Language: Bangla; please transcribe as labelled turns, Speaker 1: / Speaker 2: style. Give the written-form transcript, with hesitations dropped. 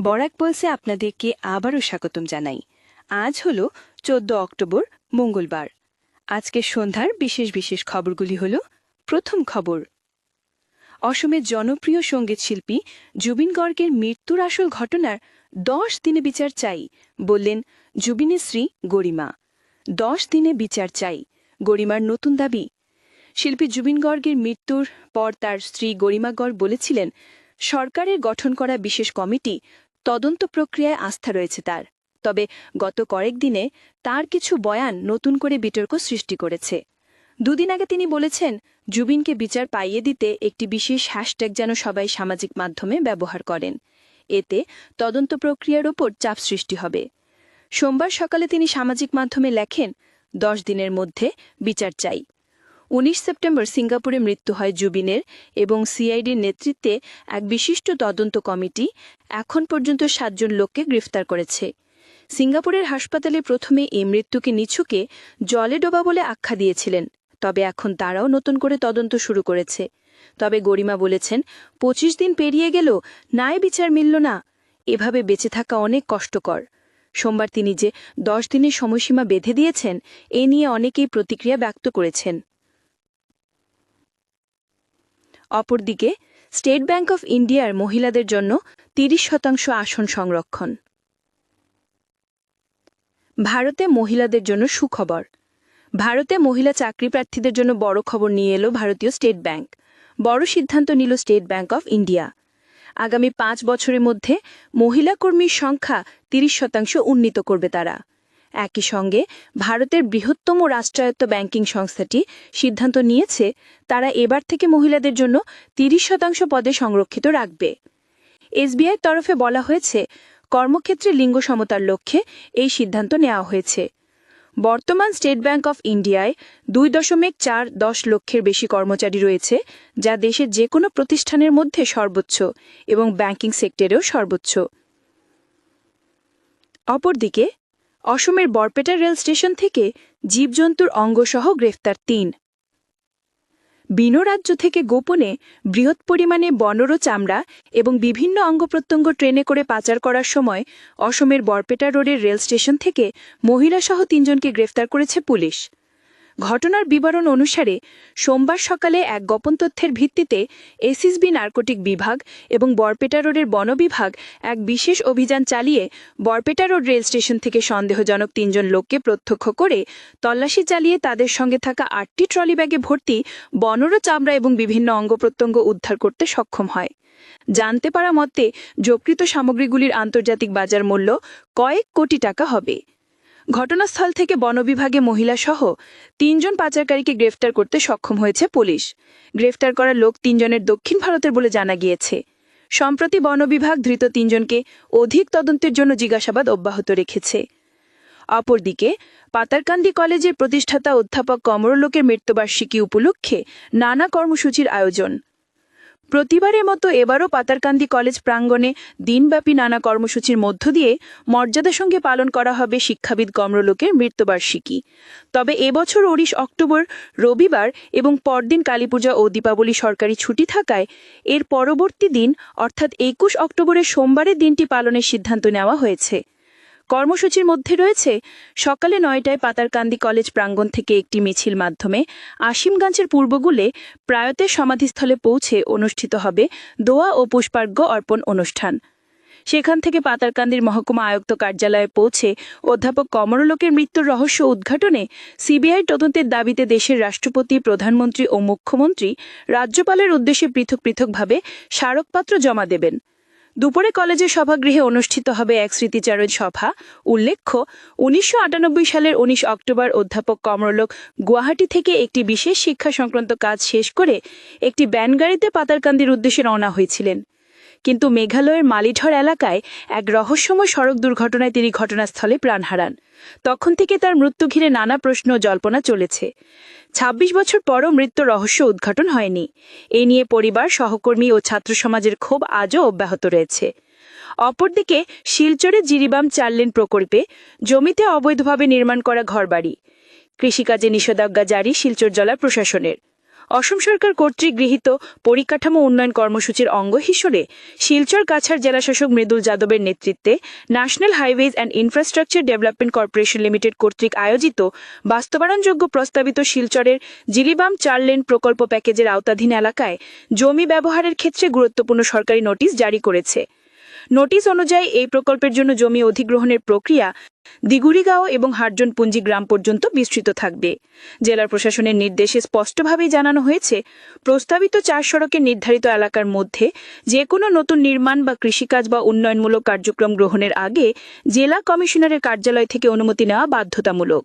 Speaker 1: বরাক পলসে আপনাদেরকে আবারও স্বাগতম জানাই। আজ হল 14 অক্টোবর, মঙ্গলবার। আজকের সন্ধ্যার বিশেষ বিশেষ খবরগুলি হল: প্রথম খবর, অসমের জনপ্রিয় সঙ্গীত শিল্পী জুবিন গর্গের মৃত্যুর আসল ঘটনার 10 দিনে বিচার চাই বললেন জুবিনের স্ত্রী গরিমা। 10 দিনে বিচার চাই, গরিমার নতুন দাবি। শিল্পী জুবিন গর্গের মৃত্যুর পর তার স্ত্রী গরিমা গর্গ বলেছিলেন, সরকারের গঠন করা বিশেষ কমিটি তদন্ত প্রক্রিয়ায় আস্থা রয়েছে তার। তবে গত কয়েকদিনে তার কিছু বয়ান নতুন করে বিতর্ক সৃষ্টি করেছে। দুদিন আগে তিনি বলেছেন, জুবিনকে বিচার পাইয়ে দিতে একটি বিশেষ হ্যাশট্যাগ যেন সবাই সামাজিক মাধ্যমে ব্যবহার করেন। এতে তদন্ত প্রক্রিয়ার ওপর চাপ সৃষ্টি হবে। সোমবার সকালে তিনি সামাজিক মাধ্যমে লেখেন, 10 দিনের মধ্যে বিচার চাই। 19 সেপ্টেম্বর সিঙ্গাপুরে মৃত্যু হয় জুবিনের এবং সিআইডির নেতৃত্বে এক বিশিষ্ট তদন্ত কমিটি এখন পর্যন্ত 7 জন লোককে গ্রেফতার করেছে। সিঙ্গাপুরের হাসপাতালে প্রথমে এই মৃত্যুকে নিছকে জলে ডোবা বলে আখ্যা দিয়েছিলেন, তবে এখন তারাও নতুন করে তদন্ত শুরু করেছে। তবে গরিমা বলেছেন, 25 দিন পেরিয়ে গেল, ন্যায় বিচার মিলল না। এভাবে বেঁচে থাকা অনেক কষ্টকর। সোমবার তিনি যে 10 দিনের সময়সীমা বেঁধে দিয়েছেন, এ নিয়ে অনেকেই প্রতিক্রিয়া ব্যক্ত করেছেন। অপরদিকে স্টেট ব্যাংক অফ ইন্ডিয়ার মহিলাদের জন্য 30% আসন সংরক্ষণ। ভারতে মহিলাদের জন্য সুখবর। ভারতে মহিলা চাকরি প্রার্থীদের জন্য বড় খবর নিয়ে এলো ভারতীয় স্টেট ব্যাংক। বড় সিদ্ধান্ত নিল স্টেট ব্যাংক অফ ইন্ডিয়া। আগামী 5 বছরের মধ্যে মহিলা কর্মীর সংখ্যা 30% উন্নীত করবে তারা। একই সঙ্গে ভারতের বৃহত্তম রাষ্ট্রায়ত্ত ব্যাংকিং সংস্থাটি সিদ্ধান্ত নিয়েছে, তারা এবার থেকে মহিলাদের জন্য 30% পদে সংরক্ষিত রাখবে। এসবিআইয়ের তরফে বলা হয়েছে, কর্মক্ষেত্রে লিঙ্গ সমতার লক্ষ্যে এই সিদ্ধান্ত নেওয়া হয়েছে। বর্তমান স্টেট ব্যাংক অফ ইন্ডিয়ায় 2.410 লক্ষের বেশি কর্মচারী রয়েছে, যা দেশের যে কোনো প্রতিষ্ঠানের মধ্যে সর্বোচ্চ এবং ব্যাংকিং সেক্টরেও সর্বোচ্চ। অপরদিকে অসমের বরপেটা রেল স্টেশন থেকে জীবজন্তুর অঙ্গসহ গ্রেফতার 3। ভিন্ন রাজ্য থেকে গোপনে বৃহৎ পরিমাণে বনরো চামড়া এবং বিভিন্ন অঙ্গপ্রত্যঙ্গ ট্রেনে করে পাচার করার সময় অসমের বরপেটা রোডের রেল স্টেশন থেকে মহিলাসহ 3 জনকে গ্রেফতার করেছে পুলিশ। ঘটনার বিবরণ অনুসারে সোমবার সকালে এক গোপন তথ্যের ভিত্তিতে এসএসবি নার্কোটিক বিভাগ এবং বরপেটা রোডের বন বিভাগ এক বিশেষ অভিযান চালিয়ে বরপেটা রোড রেল স্টেশন থেকে সন্দেহজনক 3 জন লোককে প্রত্যক্ষ করে তল্লাশি চালিয়ে তাদের সঙ্গে থাকা 8টি ট্রলি ব্যাগে ভর্তি বনরো চামড়া এবং বিভিন্ন অঙ্গপ্রত্যঙ্গ উদ্ধার করতে সক্ষম হয়। জানতে পারা মতে জব্দকৃত সামগ্রীগুলির আন্তর্জাতিক বাজার মূল্য কয়েক কোটি টাকা হবে। ঘটনাস্থল থেকে বন বিভাগে মহিলাসহ 3 জন পাচারকারীকে গ্রেফতার করতে সক্ষম হয়েছে পুলিশ। গ্রেফতার করা লোক 3 জনের দক্ষিণ ভারতের বলে জানা গিয়েছে। সম্প্রতি বন বিভাগ ধৃত 3 জনকে অধিক তদন্তের জন্য জিজ্ঞাসাবাদ অব্যাহত রেখেছে। অপরদিকে পাতারকান্দি কলেজের প্রতিষ্ঠাতা অধ্যাপক কমরলোকের মৃত্যুবার্ষিকী উপলক্ষে নানা কর্মসূচির আয়োজন। প্রতিবারের মতো এবারও পাতারকান্দি কলেজ প্রাঙ্গণে দিনব্যাপী নানা কর্মসূচির মধ্য দিয়ে মর্যাদার সঙ্গে পালন করা হবে শিক্ষাবিদ কমরলোকের মৃত্যুবার্ষিকী। তবে এবছর 19 অক্টোবর রবিবার এবং পরদিন কালীপূজা ও দীপাবলি সরকারি ছুটি থাকায় এর পরবর্তী দিন অর্থাৎ 21 অক্টোবরের সোমবারের দিনটি পালনের সিদ্ধান্ত নেওয়া হয়েছে। কর্মসূচির মধ্যে রয়েছে সকালে 9টায় পাতারকান্দি কলেজ প্রাঙ্গণ থেকে একটি মিছিল মাধ্যমে আসিমগঞ্জের পূর্বগুলে প্রয়াতের সমাধিস্থলে পৌঁছে অনুষ্ঠিত হবে দোয়া ও পুষ্পার্ঘ্য অর্পণ অনুষ্ঠান। সেখান থেকে পাতারকান্দির মহকুমা আয়ুক্ত কার্যালয়ে পৌঁছে অধ্যাপক কমরলোকের মৃত্যুর রহস্য উদ্ঘাটনে সিবিআই তদন্তের দাবিতে দেশের রাষ্ট্রপতি, প্রধানমন্ত্রী ও মুখ্যমন্ত্রী রাজ্যপালের উদ্দেশ্যে পৃথক পৃথকভাবে স্মারকপত্র জমা দেবেন। দুপুরে কলেজের সভাগৃহে অনুষ্ঠিত হবে এক স্মৃতিচারণ সভা। উল্লেখ্য, 1998 সালের 19 অক্টোবর অধ্যাপক কমরলোক গুয়াহাটি থেকে একটি বিশেষ শিক্ষা সংক্রান্ত কাজ শেষ করে একটি ব্যানগাড়িতে পাতারকান্দির উদ্দেশ্যে রওনা হয়েছিলেন। কিন্তু মেঘালয়ের মালিঝড় এলাকায় এক রহস্যময় সড়ক দুর্ঘটনায় তিনি ঘটনাস্থলে প্রাণ হারান। তখন থেকে তার মৃত্যু ঘিরে নানা প্রশ্ন ও জল্পনা চলেছে। 26 বছর পরও মৃত্যুর রহস্য উদ্ঘাটন হয়নি। এ নিয়ে পরিবার, সহকর্মী ও ছাত্র সমাজের ক্ষোভ আজও অব্যাহত রয়েছে। অপরদিকে শিলচরে জিরিবাম 4 লেন প্রকল্পে জমিতে অবৈধভাবে নির্মাণ করা ঘরবাড়ি, কৃষিকাজে নিষেধাজ্ঞা জারি শিলচর জেলা প্রশাসনের। অসম সরকার কর্তৃক গৃহীত পরিকাঠামো উন্নয়ন কর্মসূচির অঙ্গ হিসেবে শিলচর কাছাড় জেলাশাসক মৃদুল যাদবের নেতৃত্বে national highways and infrastructure development corporation limited কর্তৃক আয়োজিত বাস্তবায়নযোগ্য প্রস্তাবিত শিলচরের জিলিবাম 4 লেন প্রকল্প প্যাকেজের আওতাধীন এলাকায় জমি ব্যবহারের ক্ষেত্রে গুরুত্বপূর্ণ সরকারি নোটিশ জারি করেছে। নোটিশ অনুযায়ী এই প্রকল্পের জন্য জমি অধিগ্রহণের প্রক্রিয়া দিগুড়িগাঁও এবং হারজনপুঞ্জি গ্রাম পর্যন্ত বিস্তৃত থাকবে। জেলা প্রশাসনের নির্দেশে স্পষ্টভাবেই জানানো হয়েছে, প্রস্তাবিত 4 সড়কের নির্ধারিত এলাকার মধ্যে যে কোনো নতুন নির্মাণ বা কৃষিকাজ বা উন্নয়নমূলক কার্যক্রম গ্রহণের আগে জেলা কমিশনারের কার্যালয় থেকে অনুমতি নেওয়া বাধ্যতামূলক।